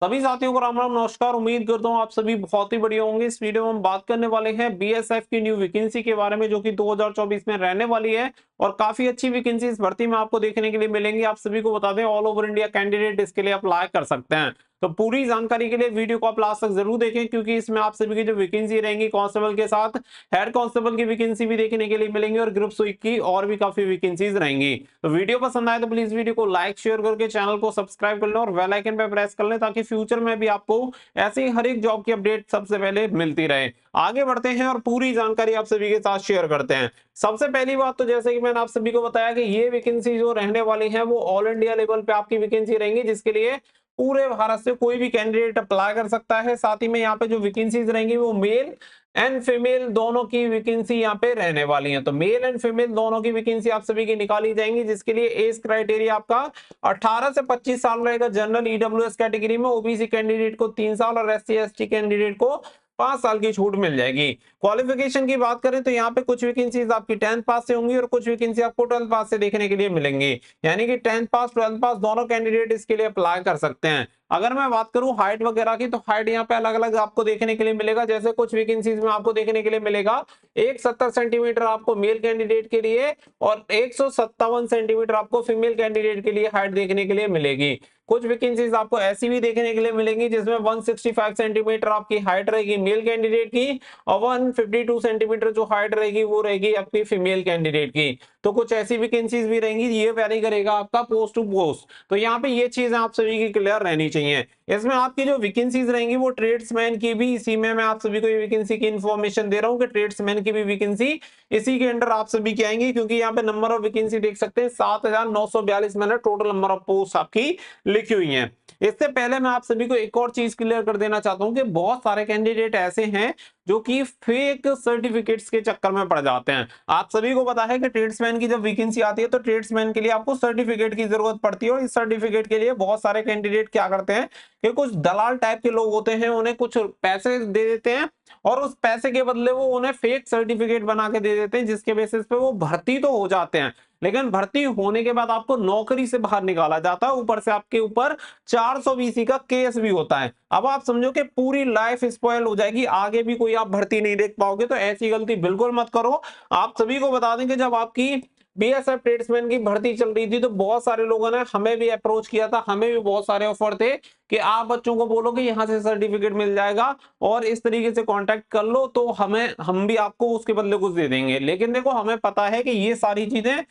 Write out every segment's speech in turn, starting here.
सभी साथियों को राम राम नमस्कार। उम्मीद करता हूँ आप सभी बहुत ही बढ़िया होंगे। इस वीडियो में हम बात करने वाले हैं बीएसएफ की न्यू वैकेंसी के बारे में, जो कि 2024 में रहने वाली है और काफी अच्छी वैकेंसी इस भर्ती में आपको देखने के लिए मिलेंगी। आप सभी को बता दें, ऑल ओवर इंडिया कैंडिडेट इसके लिए अप्लाई कर सकते हैं। तो पूरी जानकारी के लिए वीडियो को आप लास्ट तक जरूर देखें, क्योंकि इसमें आप सभी की जो वैकेंसी रहेंगी कांस्टेबल के साथ हेड कांस्टेबल की वैकेंसी भी देखने के लिए मिलेंगी और ग्रुप सी की और भी काफी वैकेंसीज रहेंगी। तो वीडियो पसंद आए तो प्लीज वीडियो को लाइक शेयर करके चैनल को सब्सक्राइब कर लें और बेल आइकन पे प्रेस कर लें, ताकि फ्यूचर में भी आपको ऐसे ही हर एक जॉब की अपडेट सबसे पहले मिलती रहे। आगे बढ़ते हैं और पूरी जानकारी आप सभी के साथ शेयर करते हैं। सबसे पहली बात तो जैसे कि मैंने आप सभी को बताया कि ये वैकेंसी जो रहने वाली है वो ऑल इंडिया लेवल पे आपकी वैकेंसी रहेंगी, जिसके लिए पूरे भारत से कोई भी कैंडिडेट अप्लाई कर सकता है। साथ ही में यहाँ पे जो वैकेंसीज रहेंगी वो मेल एंड फीमेल दोनों की वैकेंसी यहाँ पे रहने वाली है। तो मेल एंड फीमेल दोनों की वैकेंसी आप सभी की निकाली जाएंगी, जिसके लिए एज क्राइटेरिया आपका 18 से 25 साल रहेगा जनरल ईडब्ल्यूएस कैटेगरी में, ओबीसी कैंडिडेट को 3 साल और एससी एसटी कैंडिडेट को 5 साल की छूट मिल जाएगी। क्वालिफिकेशन की बात करें तो यहाँ पे कुछ वैकेंसीज आपकी 10th पास से होंगी और कुछ वैकेंसी आपको 12th पास से देखने के लिए मिलेंगी, यानी कि 10th पास 12th पास दोनों कैंडिडेट इसके लिए अप्लाई कर सकते हैं। अगर मैं बात करूं हाइट वगैरह की, तो हाइट यहाँ पे अलग अलग आपको देखने के लिए मिलेगा। जैसे कुछ वैकेंसीज में आपको देखने के लिए मिलेगा 170 सेंटीमीटर आपको मेल कैंडिडेट के लिए और 157 सेंटीमीटर आपको फीमेल कैंडिडेट के लिए हाइट देखने के लिए मिलेगी। कुछ वैकेंसीज आपको ऐसी भी देखने के लिए मिलेंगी जिसमें 165 सेंटीमीटर आपकी हाइट रहेगी मेल कैंडिडेट की और 152 सेंटीमीटर जो हाइट रहेगी वो रहेगी आपकी फीमेल कैंडिडेट की। तो कुछ ऐसी वैकेंसीज भी रहेंगी, ये वेरी करेगा आपका पोस्ट टू पोस्ट। तो यहाँ पे ये चीज आप सभी की क्लियर रहनी चाहिए। इसमें आपकी जो वैकेंसीज रहेंगी वो ट्रेड्समैन की भी, इसी में मैं आप सभी को ये वैकेंसी की इंफॉर्मेशन दे रहा हूँ कि ट्रेड्समैन की भी वैकेंसी इसी के अंडर आप सभी की आएंगी, क्योंकि यहाँ पे नंबर ऑफ वैकेंसी देख सकते हैं 7942 मैंने टोटल नंबर ऑफ पोस्ट आपकी लिखी हुई है। इससे पहले मैं आप सभी को एक और चीज क्लियर कर देना चाहता हूं कि बहुत सारे कैंडिडेट ऐसे हैं जो कि फेक सर्टिफिकेट्स के चक्कर में पड़ जाते हैं। आप सभी को पता है कि ट्रेड्समैन की जब वैकेंसी आती है तो ट्रेड्समैन के लिए आपको सर्टिफिकेट की जरूरत पड़ती है, और इस सर्टिफिकेट के लिए बहुत सारे कैंडिडेट क्या करते हैं कि कुछ दलाल टाइप के लोग होते हैं, उन्हें कुछ पैसे दे देते हैं और उस पैसे के बदले वो उन्हें फेक सर्टिफिकेट बना के दे देते हैं, जिसके बेसिस पे वो भर्ती तो हो जाते हैं, लेकिन भर्ती होने के बाद आपको नौकरी से बाहर निकाला जाता है। ऊपर से आपके ऊपर 420 का केस भी होता है। अब आप समझो कि पूरी लाइफ स्पॉइल हो जाएगी, आगे भी कोई आप भर्ती नहीं देख पाओगे। तो ऐसी गलती बिल्कुल मत करो। आप सभी को बता दें कि जब आपकी बीएसएफ ट्रेड्समैन की भर्ती चल रही थी तो बहुत सारे लोगों ने हमें भी अप्रोच किया था, हमें भी बहुत सारे ऑफर थे कि आप बच्चों को बोलो कि यहाँ से सर्टिफिकेट मिल जाएगा और इस तरीके से कांटेक्ट कर लो तो हम भी आपको उसके बदले कुछ दे देंगे। लेकिन देखो, हमें पता है कि ये सारी चीजें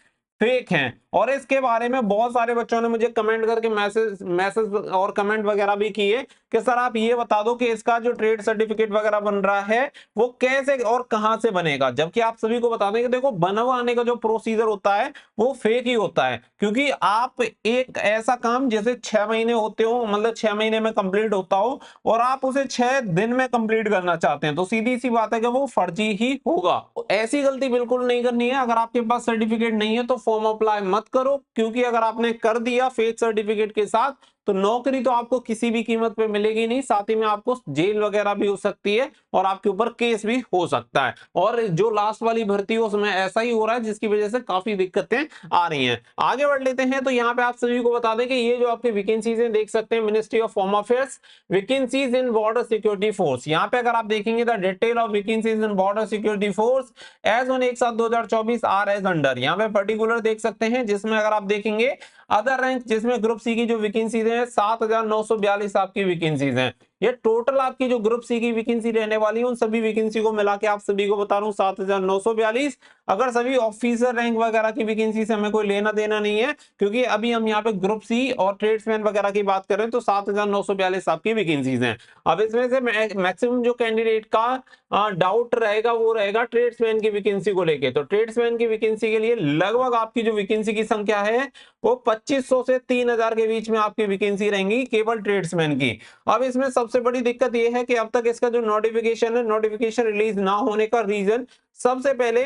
फेक हैं, और इसके बारे में बहुत सारे बच्चों ने मुझे कमेंट करके मैसेज मैसेज और कमेंट वगैरह भी किए कि सर आप ये बता दो कि इसका जो ट्रेड सर्टिफिकेट वगैरह बन रहा है वो कैसे और कहां से बनेगा। जबकि आप सभी को बता दें कि देखो, बनवाने का जो प्रोसीजर होता है वो फेक ही होता है, क्योंकि आप एक ऐसा काम जैसे 6 महीने होते हो, मतलब 6 महीने में कंप्लीट होता हो और आप उसे 6 दिन में कंप्लीट करना चाहते हैं, तो सीधी सी बात है कि वो फर्जी ही होगा। ऐसी गलती बिल्कुल नहीं करनी है। अगर आपके पास सर्टिफिकेट नहीं है तो फॉर्म अप्लाई मत करो, क्योंकि अगर आपने कर दिया फेक सर्टिफिकेट के साथ तो नौकरी तो आपको किसी भी कीमत पे मिलेगी नहीं, साथ ही में आपको जेल वगैरह भी हो सकती है और आपके ऊपर केस भी हो सकता है। और जो लास्ट वाली भर्ती है उसमें ऐसा ही हो रहा है, जिसकी वजह से काफी दिक्कतें आ रही हैं। आगे बढ़ लेते हैं। तो यहाँ पे आप सभी को बता दें कि ये जो आपकी वैकेंसीज हैं देख सकते हैं, ministry of home affairs vacancies in border security force. यहाँ पे अगर आप देखेंगे the detail of vacancies in border security force as on 1/7/2024 are age under. यहाँ पे पर्टिकुलर देख सकते हैं, जिसमें अगर आप देखेंगे अदर रैंक, जिसमें ग्रुप सी की जो वैकेंसीज है 7942 आपकी वैकेंसीज हैं। ये टोटल आपकी जो ग्रुप सी की वैकेंसी रहने वाली है उन सभी वैकेंसी को मिला के आप सभी को बता रहा हूँ 7942। अगर सभी ऑफिसर रैंक वगैरह की वैकेंसी से हमें कोई लेना देना नहीं है, क्योंकि अभी हम यहाँ पे ग्रुप सी और ट्रेड्समैन वगैरह की बात करें तो 7942 आपकी वैकेंसीज हैं। अब इसमें से मैक्सिमम जो कैंडिडेट का डाउट रहेगा वो रहेगा ट्रेड्समैन की वैकेंसी को लेके। तो ट्रेड्समैन की वैकेंसी के लिए लगभग आपकी जो वैकेंसी की संख्या है वो 2500 से 3000 के बीच में आपकी वैकेंसी रहेंगी केवल ट्रेड्समैन की। अब इसमें सबसे बड़ी दिक्कत यह है कि अब तक इसका जो नोटिफिकेशन रिलीज ना होने का रीजन, सबसे पहले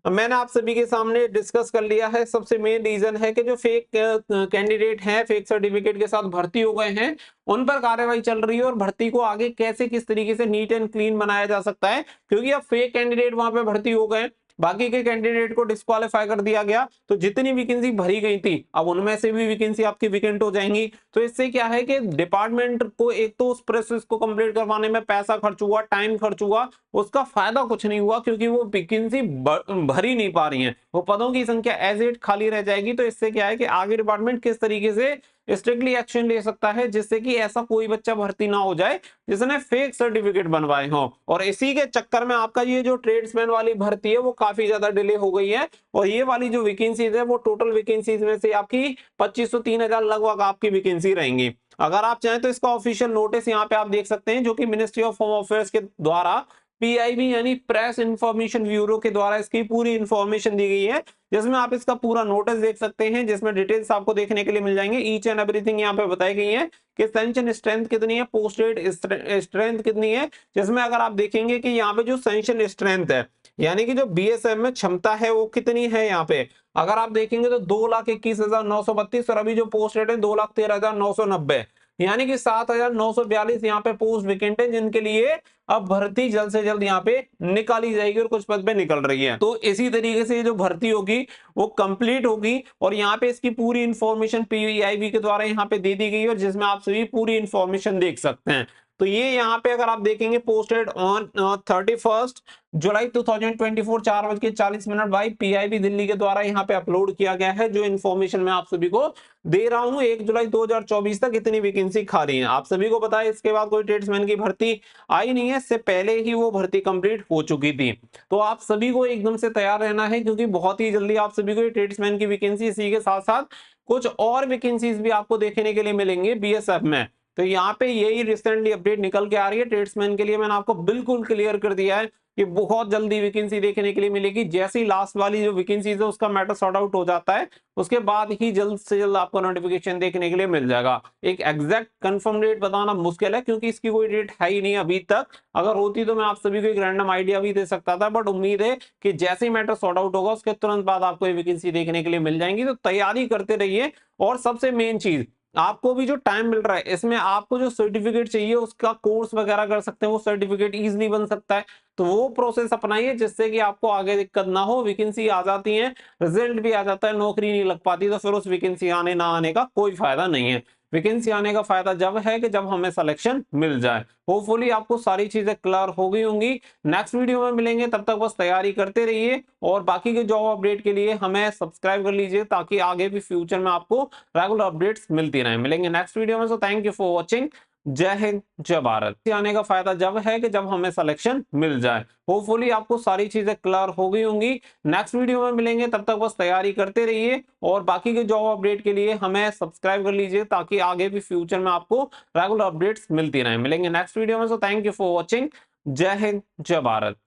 मैंने आप सभी के सामने डिस्कस कर लिया है। सबसे मेन रीजन है कि जो फेक कैंडिडेट हैं, फेक सर्टिफिकेट के साथ भर्ती हो गए हैं, उन पर कार्रवाई चल रही है और भर्ती को आगे कैसे किस तरीके से नीट एंड क्लीन बनाया जा सकता है, क्योंकि अब फेक कैंडिडेट वहां पे भर्ती हो गए। बाकी के कैंडिडेट को डिस्क्वालीफाई कर दिया गया, तो जितनी वैकेंसी भरी गई थी अब उनमें से भी वैकेंसी आपकी वेकेंट हो जाएंगी। तो इससे क्या है कि डिपार्टमेंट को एक तो उस प्रोसेस को कंप्लीट करवाने में पैसा खर्च हुआ, टाइम खर्च हुआ, उसका फायदा कुछ नहीं हुआ, क्योंकि वो वैकेंसी भरी नहीं पा रही है, वो पदों की संख्या एज इट खाली रह जाएगी। तो इससे क्या है कि आगे डिपार्टमेंट किस तरीके से स्ट्रिक्टली एक्शन ले सकता है जिससे कि ऐसा कोई बच्चा भर्ती ना हो जाए जिसने फेक सर्टिफिकेट बनवाए हो। और इसी के चक्कर में आपका ये जो ट्रेड्समैन वाली भर्ती है वो काफी ज्यादा डिले हो गई है। और ये वाली जो वैकेंसीज है वो टोटल वैकेंसीज में से आपकी 2500 3000 लगभग आपकी वैकेंसी रहेंगी। अगर आप चाहें तो इसका ऑफिशियल नोटिस यहाँ पे आप देख सकते हैं, जो कि मिनिस्ट्री ऑफ होम अफेयर्स के द्वारा पीआईबी यानी प्रेस इंफॉर्मेशन ब्यूरो के द्वारा इसकी पूरी इंफॉर्मेशन दी गई है, जिसमें आप इसका पूरा नोटिस देख सकते हैं, जिसमें डिटेल्स आपको देखने के लिए मिल जाएंगे। ईच एंड एवरीथिंग यहाँ पे बताई गई है कि सेंशन स्ट्रेंथ कितनी है, पोस्टेड स्ट्रेंथ कितनी है, जिसमें अगर आप देखेंगे कि यहाँ पे जो सेंशन स्ट्रेंथ है यानी कि जो बीएसएफ में क्षमता है वो कितनी है, यहाँ पे अगर आप देखेंगे तो 2,21,932 और अभी जो पोस्टेड है 2,13,990, यानी कि 7,942 यहाँ पे पोस्ट वेकेंट है, जिनके लिए अब भर्ती जल्द से जल्द यहाँ पे निकाली जाएगी और कुछ पद पे निकल रही है। तो इसी तरीके से जो भर्ती होगी वो कंप्लीट होगी और यहाँ पे इसकी पूरी इंफॉर्मेशन पीआईबी के द्वारा यहाँ पे दे दी गई है, और जिसमें आप सभी पूरी इंफॉर्मेशन देख सकते हैं। तो ये यहाँ पे अगर आप देखेंगे posted on 31 July 2024 4:40 by PIB Delhi के द्वारा यहाँ पे अपलोड किया गया है। जो इन्फॉर्मेशन मैं आप सभी को दे रहा हूँ 1 जुलाई 2024 तक इतनी वैकेंसी खाली है। आप सभी को पता है इसके बाद कोई ट्रेड्समैन की भर्ती आई नहीं है, इससे पहले ही वो भर्ती कंप्लीट हो चुकी थी। तो आप सभी को एकदम से तैयार रहना है, क्योंकि बहुत ही जल्दी आप सभी को ट्रेड्समैन की वैकेंसी, इसी के साथ साथ कुछ और वैकेंसीज भी आपको देखने के लिए मिलेंगे बीएसएफ में। तो यहाँ पे यही रिसेंटली अपडेट निकल के आ रही है ट्रेड्समैन के लिए, मैंने आपको बिल्कुल क्लियर कर दिया है कि बहुत जल्दी वैकेंसी देखने के लिए मिलेगी। जैसे ही लास्ट वाली जो वैकेंसी है उसका मैटर सॉर्ट आउट हो जाता है उसके बाद ही जल्द से जल्द आपको नोटिफिकेशन देखने के लिए मिल जाएगा। एक एग्जैक्ट कंफर्म डेट बताना मुश्किल है, क्योंकि इसकी कोई डेट है ही नहीं अभी तक। अगर होती तो मैं आप सभी को एक रैंडम आइडिया भी दे सकता था, बट उम्मीद है कि जैसे ही मैटर सॉर्ट आउट होगा उसके तुरंत बाद आपको ये वैकेंसी देखने के लिए मिल जाएंगी। तो तैयारी करते रहिए। और सबसे मेन चीज, आपको भी जो टाइम मिल रहा है इसमें आपको जो सर्टिफिकेट चाहिए उसका कोर्स वगैरह कर सकते हैं, वो सर्टिफिकेट इजीली बन सकता है। तो वो प्रोसेस अपनाइए जिससे कि आपको आगे दिक्कत ना हो। वैकेंसी आ जाती है, रिजल्ट भी आ जाता है, नौकरी नहीं लग पाती, तो फिर उस वैकेंसी आने ना आने का कोई फायदा नहीं है। वैकेंसी आने का फायदा जब है कि जब हमें सिलेक्शन मिल जाए। होपफुली आपको सारी चीजें क्लियर हो गई होंगी। नेक्स्ट वीडियो में मिलेंगे, तब तक बस तैयारी करते रहिए और बाकी के जॉब अपडेट के लिए हमें सब्सक्राइब कर लीजिए, ताकि आगे भी फ्यूचर में आपको रेगुलर अपडेट्स मिलती रहे। मिलेंगे नेक्स्ट वीडियो में। So thank you for watching. जय हिंद, जय भारत। आने का फायदा जब है कि जब हमें सिलेक्शन मिल जाए। होपफुली आपको सारी चीजें क्लियर हो गई होंगी। नेक्स्ट वीडियो में मिलेंगे, तब तक बस तैयारी करते रहिए और बाकी के जॉब अपडेट के लिए हमें सब्सक्राइब कर लीजिए, ताकि आगे भी फ्यूचर में आपको रेगुलर अपडेट्स मिलती रहे। मिलेंगे नेक्स्ट वीडियो में। So thank you for watching. जय हिंद, जय भारत।